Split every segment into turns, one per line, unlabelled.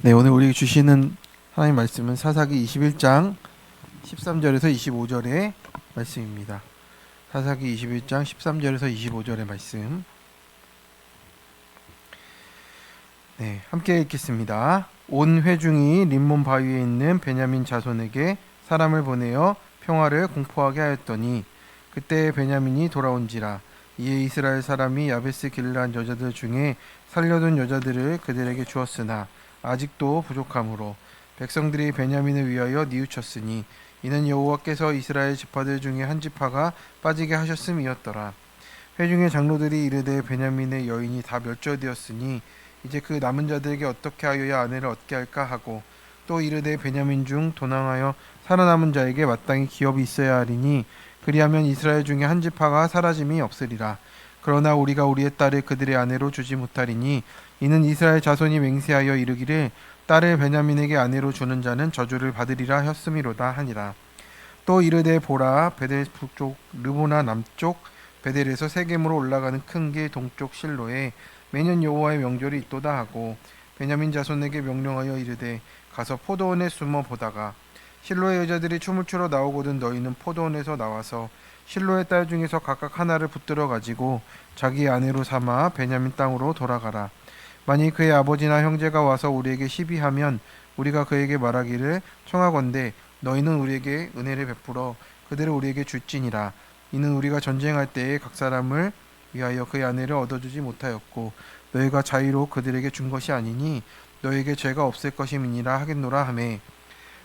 네, 오늘 우리에게 주시는 하나님 말씀은 사사기 21장 13절에서 25절의 말씀입니다. 사사기 21장 13절에서 25절의 말씀. 네, 함께 읽겠습니다. 온 회중이 림몬 바위에 있는 베냐민 자손에게 사람을 보내어 평화를 공포하게 하였더니 그때 베냐민이 돌아온지라. 이에 이스라엘 사람이 야베스 길르한 여자들 중에 살려둔 여자들을 그들에게 주었으나 아직도 부족하므로 백성들이 베냐민을 위하여 뉘우쳤으니 이는 여호와께서 이스라엘 지파들 중에 한 지파가 빠지게 하셨음이었더라. 회중의 장로들이 이르되 베냐민의 여인이 다 멸절되었으니 이제 그 남은 자들에게 어떻게 하여야 아내를 얻게 할까 하고 또 이르되 베냐민 중 도망하여 살아남은 자에게 마땅히 기업이 있어야 하리니 그리하면 이스라엘 중에 한 지파가 사라짐이 없으리라. 그러나 우리가 우리의 딸을 그들의 아내로 주지 못하리니 이는 이스라엘 자손이 맹세하여 이르기를 딸을 베냐민에게 아내로 주는 자는 저주를 받으리라 하였음이로다 하니라. 또 이르되 보라, 베델 북쪽 르보나 남쪽 베델에서 세겜으로 올라가는 큰 길 동쪽 실로에 매년 여호와의 명절이 있도다 하고 베냐민 자손에게 명령하여 이르되 가서 포도원에 숨어 보다가 실로의 여자들이 춤을 추러 나오거든 너희는 포도원에서 나와서 실로의 딸 중에서 각각 하나를 붙들어 가지고 자기의 아내로 삼아 베냐민 땅으로 돌아가라. 만일 그의 아버지나 형제가 와서 우리에게 시비하면 우리가 그에게 말하기를 청하건대 너희는 우리에게 은혜를 베풀어 그들을 우리에게 줄지니라. 이는 우리가 전쟁할 때에 각 사람을 위하여 그의 아내를 얻어주지 못하였고 너희가 자의로 그들에게 준 것이 아니니 너희에게 죄가 없을 것임이니라 하겠노라 하매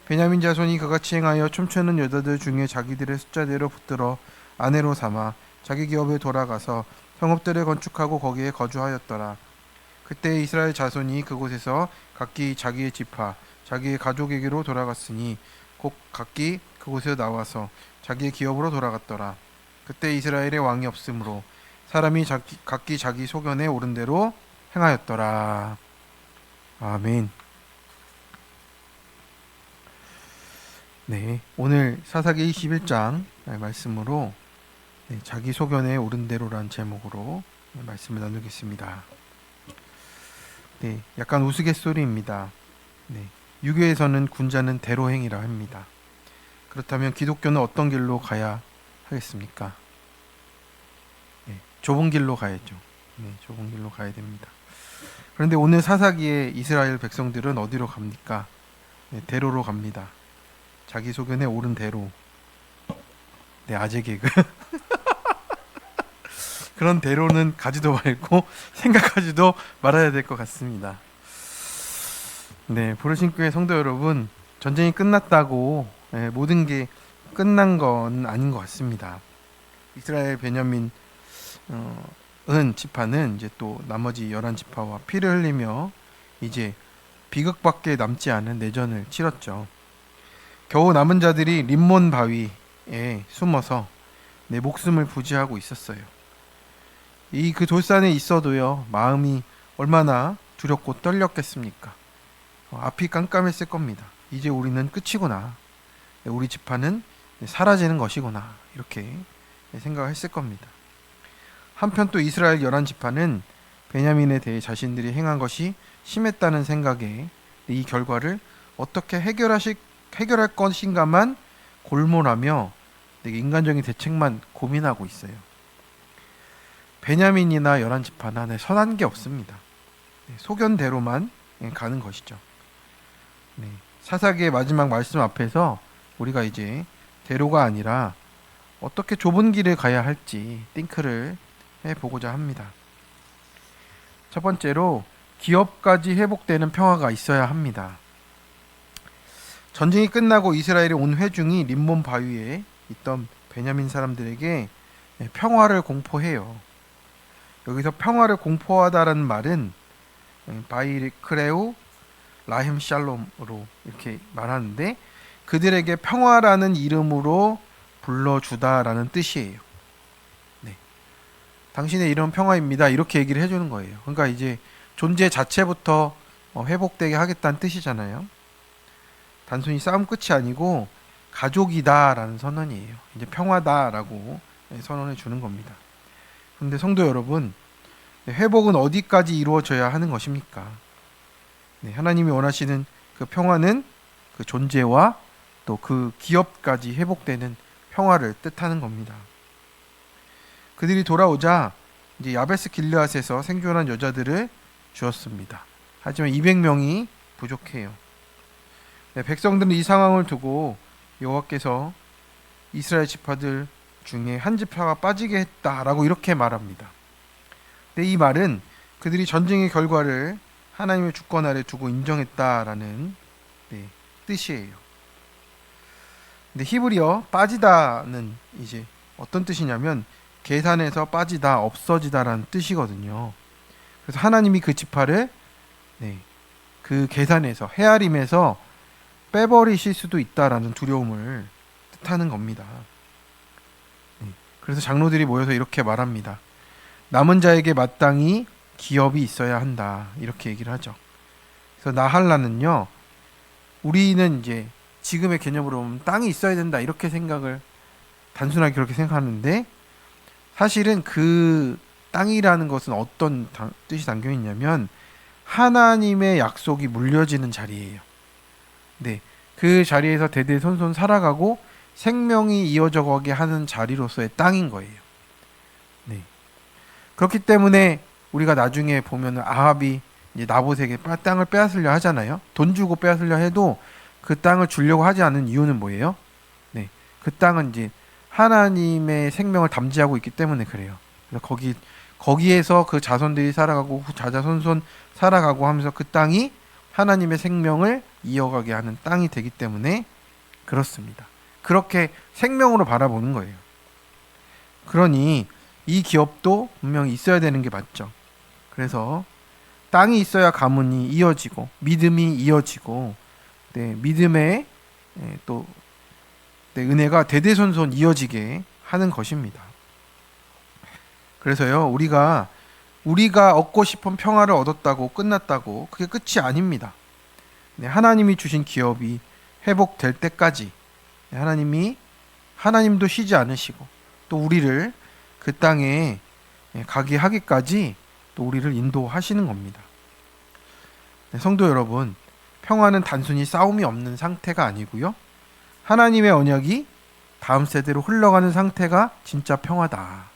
베냐민 자손이 그같이 행하여 춤추는 여자들 중에 자기들의 숫자대로 붙들어 아내로 삼아 자기 기업에 돌아가서 성읍들을 건축하고 거기에 거주하였더라. 그때 이스라엘 자손이 그곳에서 각기 자기의 지파 자기의 가족에게로 돌아갔으니 곧 각기 그곳에서 나와서 자기의 기업으로 돌아갔더라. 그때 이스라엘에 왕이 없으므로 사람이 각기 자기 소견에 오른 대로 행하였더라. 아멘. 네, 오늘 사사기 21장 말씀으로 자기 소견에 오른 대로란 제목으로 말씀을 나누겠습니다. 네, 약간 우스갯소리입니다. 네, 유교에서는 군자는 대로행이라 합니다. 그렇다면 기독교는 어떤 길로 가야 하겠습니까? 네, 좁은 길로 가야죠. 네, 좁은 길로 가야 됩니다. 그런데 오늘 사사기의 이스라엘 백성들은 어디로 갑니까? 네, 대로로 갑니다. 자기 소견에 오른 대로. 네, 아재 개그. 그런 대로는 가지도 말고 생각하지도 말아야 될 것 같습니다. 네, 보르신교회 성도 여러분, 전쟁이 끝났다고 모든 게 끝난 건 아닌 것 같습니다. 이스라엘 베냐민 은 지파는 이제 또 나머지 11지파와 피를 흘리며 이제 비극밖에 남지 않은 내전을 치렀죠. 겨우 남은 자들이 림몬 바위에 숨어서 내 목숨을 부지하고 있었어요. 이 그 돌산에 있어도요, 마음이 얼마나 두렵고 떨렸겠습니까? 앞이 깜깜했을 겁니다. 이제 우리는 끝이구나. 우리 지파는 사라지는 것이구나. 이렇게 생각했을 겁니다. 한편 또 이스라엘 11지파는 베냐민에 대해 자신들이 행한 것이 심했다는 생각에 이 결과를 어떻게 해결할 것인가만 골몰하며 되게 인간적인 대책만 고민하고 있어요. 베냐민이나 11지파나 선한 게 없습니다. 소견대로만 가는 것이죠. 사사기의 마지막 말씀 앞에서 우리가 이제 대로가 아니라 어떻게 좁은 길을 가야 할지 띵크를 해보고자 합니다. 첫 번째로 기업까지 회복되는 평화가 있어야 합니다. 전쟁이 끝나고 이스라엘의 온 회중이 림몬 바위에 있던 베냐민 사람들에게 평화를 공포해요. 여기서 평화를 공포하다라는 말은 바이크레우 라햄 샬롬으로 이렇게 말하는데 그들에게 평화라는 이름으로 불러주다라는 뜻이에요. 네. 당신의 이름 평화입니다. 이렇게 얘기를 해주는 거예요. 그러니까 이제 존재 자체부터 회복되게 하겠다는 뜻이잖아요. 단순히 싸움 끝이 아니고 가족이다라는 선언이에요. 이제 평화다라고 선언해 주는 겁니다. 그런데 성도 여러분, 회복은 어디까지 이루어져야 하는 것입니까? 네, 하나님이 원하시는 그 평화는 그 존재와 또 그 기업까지 회복되는 평화를 뜻하는 겁니다. 그들이 돌아오자 이제 야베스 길르앗에서 생존한 여자들을 주었습니다. 하지만 200명이 부족해요. 네, 백성들은 이 상황을 두고 여호와께서 이스라엘 지파들 중에 한 지파가 빠지게 했다라고 이렇게 말합니다. 근데 이 말은 그들이 전쟁의 결과를 하나님의 주권 아래 두고 인정했다라는 뜻이에요. 근데 히브리어 빠지다는 이제 어떤 뜻이냐면 계산에서 빠지다, 없어지다라는 뜻이거든요. 그래서 하나님이 그 지파를 그 계산에서 헤아림에서 빼버리실 수도 있다라는 두려움을 뜻하는 겁니다. 그래서 장로들이 모여서 이렇게 말합니다. 남은 자에게 마땅히 기업이 있어야 한다. 이렇게 얘기를 하죠. 그래서 나할라는요. 우리는 이제 지금의 개념으로 보면 땅이 있어야 된다. 이렇게 생각을 단순하게 그렇게 생각하는데 사실은 그 땅이라는 것은 어떤 뜻이 담겨 있냐면 하나님의 약속이 물려지는 자리예요. 네. 그 자리에서 대대손손 살아가고 생명이 이어져 가게 하는 자리로서의 땅인 거예요. 네. 그렇기 때문에 우리가 나중에 보면 아합이 이제 나봇에게 땅을 빼앗으려 하잖아요. 돈 주고 빼앗으려 해도 그 땅을 주려고 하지 않는 이유는 뭐예요? 네. 그 땅은 이제 하나님의 생명을 담지하고 있기 때문에 그래요. 그래서 거기에서 그 자손들이 살아가고 자자손손 살아가고 하면서 그 땅이 하나님의 생명을 이어가게 하는 땅이 되기 때문에 그렇습니다. 그렇게 생명으로 바라보는 거예요. 그러니 이 기업도 분명히 있어야 되는 게 맞죠. 그래서 땅이 있어야 가문이 이어지고 믿음이 이어지고 믿음의 또 은혜가 대대손손 이어지게 하는 것입니다. 그래서요 우리가 얻고 싶은 평화를 얻었다고 끝났다고 그게 끝이 아닙니다. 하나님이 주신 기업이 회복될 때까지 하나님도 쉬지 않으시고 또 우리를 그 땅에 가게 하기까지 또 우리를 인도하시는 겁니다. 성도 여러분, 평화는 단순히 싸움이 없는 상태가 아니고요. 하나님의 언약이 다음 세대로 흘러가는 상태가 진짜 평화다.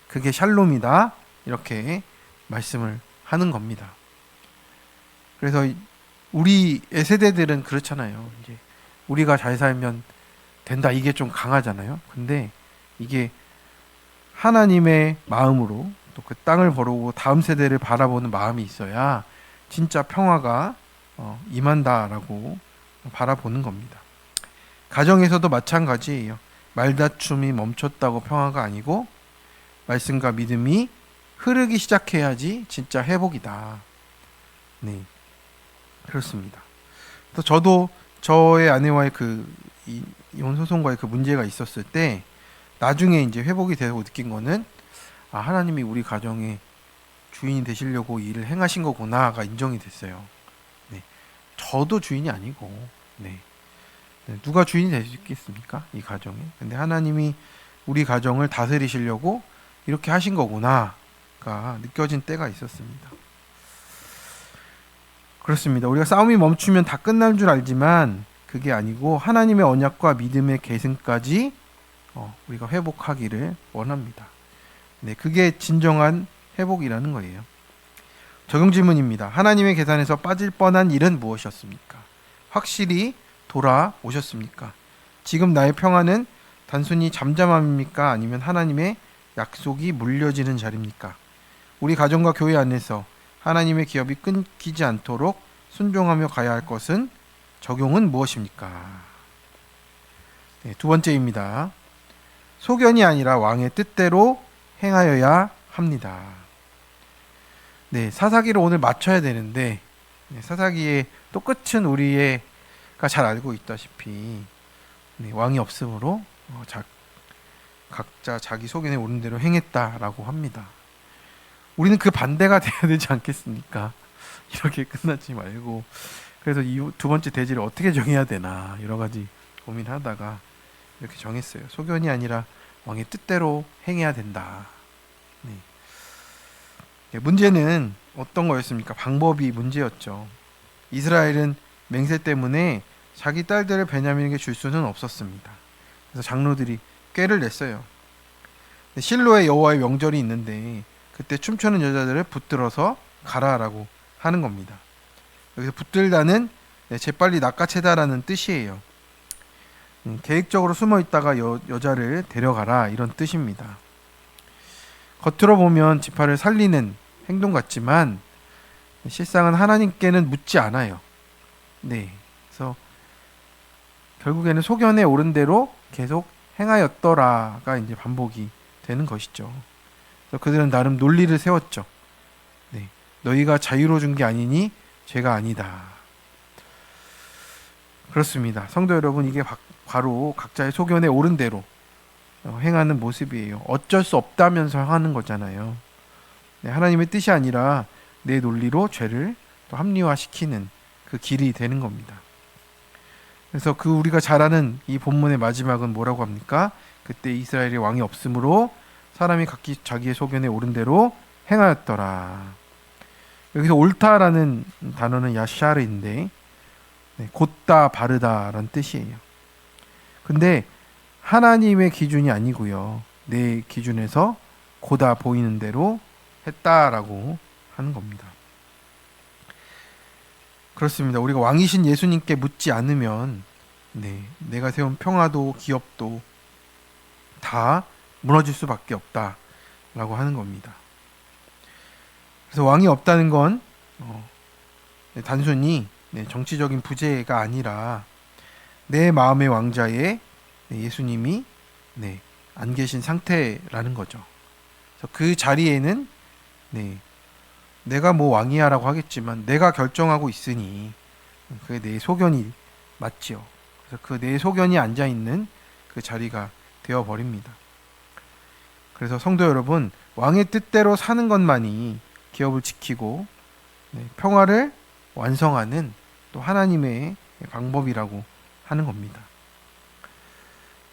그게 샬롬이다. 이렇게 말씀을 하는 겁니다. 그래서 우리의 세대들은 그렇잖아요. 이제 우리가 잘 살면 된다. 이게 좀 강하잖아요. 근데 이게 하나님의 마음으로 또 그 땅을 보고 다음 세대를 바라보는 마음이 있어야 진짜 평화가 임한다라고 바라보는 겁니다. 가정에서도 마찬가지예요. 말다툼이 멈췄다고 평화가 아니고 말씀과 믿음이 흐르기 시작해야지 진짜 회복이다. 네, 그렇습니다. 또 저도 저의 아내와의 이혼 소송과의 그 문제가 있었을 때 나중에 이제 회복이 되고 느낀 거는 하나님이 우리 가정의 주인이 되시려고 이 일을 행하신 거구나가 인정이 됐어요. 네, 저도 주인이 아니고 누가 주인이 될 수 있겠습니까? 이 가정에. 근데 하나님이 우리 가정을 다스리시려고 이렇게 하신 거구나가 느껴진 때가 있었습니다. 그렇습니다. 우리가 싸움이 멈추면 다 끝날 줄 알지만 그게 아니고 하나님의 언약과 믿음의 계승까지 우리가 회복하기를 원합니다. 네, 그게 진정한 회복이라는 거예요. 적용 질문입니다. 하나님의 계산에서 빠질 뻔한 일은 무엇이었습니까? 확실히 돌아오셨습니까? 지금 나의 평화는 단순히 잠잠함입니까? 아니면 하나님의 약속이 물려지는 자리입니까? 우리 가정과 교회 안에서 하나님의 기업이 끊기지 않도록 순종하며 가야 할 것은 적용은 무엇입니까? 네, 두 번째입니다. 소견이 아니라 왕의 뜻대로 행하여야 합니다. 네, 사사기를 오늘 맞춰야 되는데 사사기의 또 끝은 우리가 잘 알고 있다시피 왕이 없으므로 각자 자기 소견에 오른 대로 행했다라고 합니다. 우리는 그 반대가 돼야 되지 않겠습니까? 이렇게 끝나지 말고 그래서 이 두 번째 대지를 어떻게 정해야 되나 여러 가지 고민하다가 이렇게 정했어요. 소견이 아니라 왕의 뜻대로 행해야 된다. 문제는 어떤 거였습니까? 방법이 문제였죠. 이스라엘은 맹세 때문에 자기 딸들을 베냐민에게 줄 수는 없었습니다. 그래서 장로들이 꾀를 냈어요. 실로의 여호와의 명절이 있는데 그때 춤추는 여자들을 붙들어서 가라라고 하는 겁니다. 여기서 붙들다는 재빨리 낚아채다라는 뜻이에요. 계획적으로 숨어 있다가 여자를 데려가라 이런 뜻입니다. 겉으로 보면 지파를 살리는 행동 같지만 실상은 하나님께는 묻지 않아요. 네, 그래서 결국에는 소견에 오른 대로 계속 행하였더라가 이제 반복이 되는 것이죠. 그래서 그들은 나름 논리를 세웠죠. 네, 너희가 자유로 준 게 아니니 죄가 아니다. 그렇습니다. 성도 여러분, 이게 바로 각자의 소견에 오른 대로 행하는 모습이에요. 어쩔 수 없다면서 하는 거잖아요. 네, 하나님의 뜻이 아니라 내 논리로 죄를 또 합리화시키는 그 길이 되는 겁니다. 그래서 그 우리가 잘 아는 이 본문의 마지막은 뭐라고 합니까? 그때 이스라엘의 왕이 없으므로 사람이 각기 자기의 소견에 오른 대로 행하였더라. 여기서 옳다라는 단어는 야샤르인데 곧다 바르다라는 뜻이에요. 근데 하나님의 기준이 아니고요. 내 기준에서 고다 보이는 대로 했다라고 하는 겁니다. 그렇습니다. 우리가 왕이신 예수님께 묻지 않으면 내가 세운 평화도 기업도 다 무너질 수밖에 없다라고 하는 겁니다. 그래서 왕이 없다는 건 단순히 정치적인 부재가 아니라 내 마음의 왕자에 예수님이 안 계신 상태라는 거죠. 그래서 그 자리에는 내가 뭐 왕이야라고 하겠지만 내가 결정하고 있으니 그게 내 소견이 맞지요. 그래서 그 내 소견이 앉아 있는 그 자리가 되어 버립니다. 그래서 성도 여러분, 왕의 뜻대로 사는 것만이 기업을 지키고 평화를 완성하는 또 하나님의 방법이라고 하는 겁니다.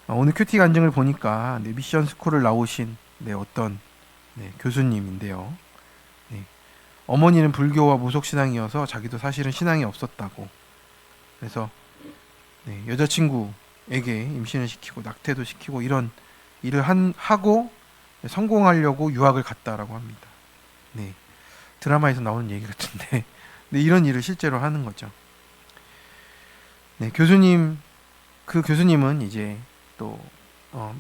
오늘 큐티 간증을 보니까 미션 스쿨을 나오신 어떤 교수님인데요. 어머니는 불교와 무속신앙이어서 자기도 사실은 신앙이 없었다고. 그래서 여자친구에게 임신을 시키고 낙태도 시키고 이런 일을 하고 성공하려고 유학을 갔다라고 합니다. 드라마에서 나오는 얘기 같은데 이런 일을 실제로 하는 거죠. 그 교수님은 이제 또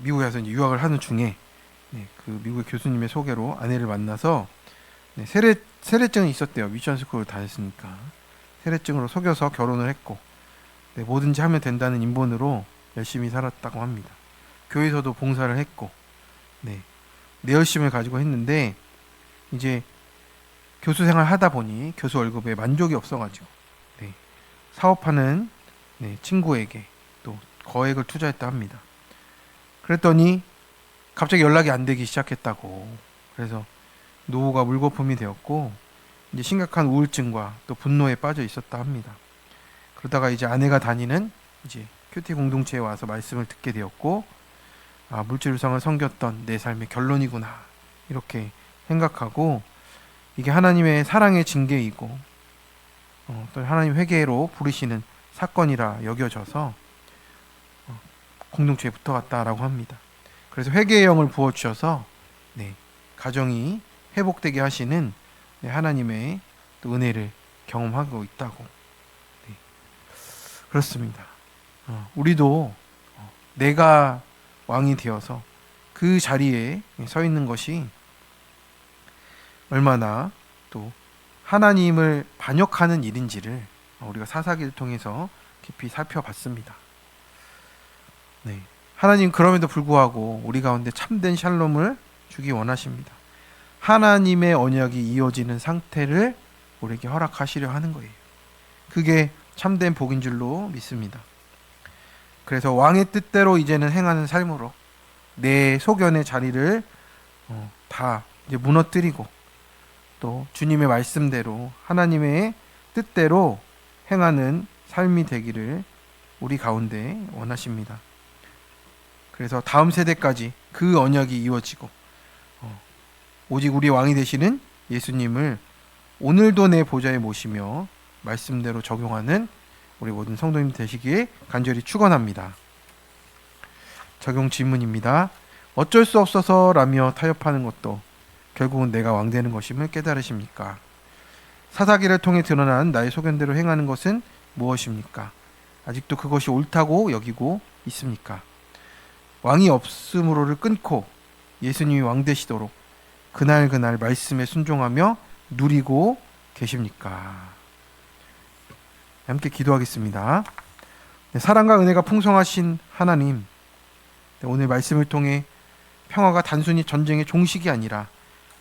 미국에 와서 이제 유학을 하는 중에 그 미국의 교수님의 소개로 아내를 만나서 세례증이 있었대요. 미션스쿨을 다녔으니까 세례증으로 속여서 결혼을 했고 뭐든지 하면 된다는 인본으로 열심히 살았다고 합니다. 교회에서도 봉사를 했고 내 열심을 가지고 했는데 이제 교수 생활 하다 보니 교수 월급에 만족이 없어가지고 사업하는 친구에게 또 거액을 투자했다 합니다. 그랬더니 갑자기 연락이 안 되기 시작했다고. 그래서 노후가 물거품이 되었고 이제 심각한 우울증과 또 분노에 빠져 있었다 합니다. 그러다가 이제 아내가 다니는 이제 큐티 공동체에 와서 말씀을 듣게 되었고 물질우상을 섬겼던 내 삶의 결론이구나 이렇게 생각하고 이게 하나님의 사랑의 징계이고 또 하나님 회개로 부르시는 사건이라 여겨져서 공동체에 붙어갔다라고 합니다. 그래서 회개의 영을 부어주셔서 가정이 회복되게 하시는 하나님의 또 은혜를 경험하고 있다고. 그렇습니다. 우리도 내가 왕이 되어서 그 자리에 서 있는 것이 얼마나 또 하나님을 반역하는 일인지를 우리가 사사기를 통해서 깊이 살펴봤습니다. 하나님 그럼에도 불구하고 우리 가운데 참된 샬롬을 주기 원하십니다. 하나님의 언약이 이어지는 상태를 우리에게 허락하시려 하는 거예요. 그게 참된 복인 줄로 믿습니다. 그래서 왕의 뜻대로 이제는 행하는 삶으로 내 소견의 자리를 다 이제 무너뜨리고 또 주님의 말씀대로 하나님의 뜻대로 행하는 삶이 되기를 우리 가운데 원하십니다. 그래서 다음 세대까지 그 언약이 이루어지고 오직 우리 왕이 되시는 예수님을 오늘도 내 보좌에 모시며 말씀대로 적용하는 우리 모든 성도님 되시길 간절히 축원합니다. 적용 질문입니다. 어쩔 수 없어서라며 타협하는 것도 결국은 내가 왕되는 것임을 깨달으십니까? 사사기를 통해 드러난 나의 소견대로 행하는 것은 무엇입니까? 아직도 그것이 옳다고 여기고 있습니까? 왕이 없음으로를 끊고 예수님이 왕 되시도록 그날 말씀에 순종하며 누리고 계십니까? 함께 기도하겠습니다. 사랑과 은혜가 풍성하신 하나님, 오늘 말씀을 통해 평화가 단순히 전쟁의 종식이 아니라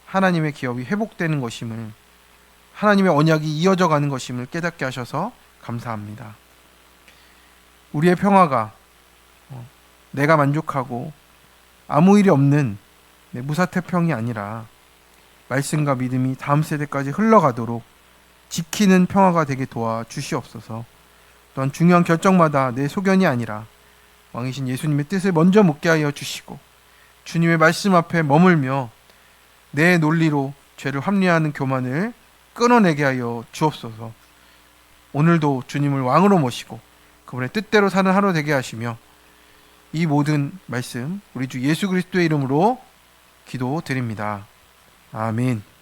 하나님의 기업이 회복되는 것임을, 하나님의 언약이 이어져 가는 것임을 깨닫게 하셔서 감사합니다. 우리의 평화가 내가 만족하고 아무 일이 없는 무사태평이 아니라 말씀과 믿음이 다음 세대까지 흘러가도록 지키는 평화가 되게 도와주시옵소서. 또한 중요한 결정마다 내 소견이 아니라 왕이신 예수님의 뜻을 먼저 묻게 하여 주시고 주님의 말씀 앞에 머물며 내 논리로 죄를 합리화하는 교만을 끊어내게 하여 주옵소서. 오늘도 주님을 왕으로 모시고 그분의 뜻대로 사는 하루 되게 하시며 이 모든 말씀 우리 주 예수 그리스도의 이름으로 기도드립니다. 아멘.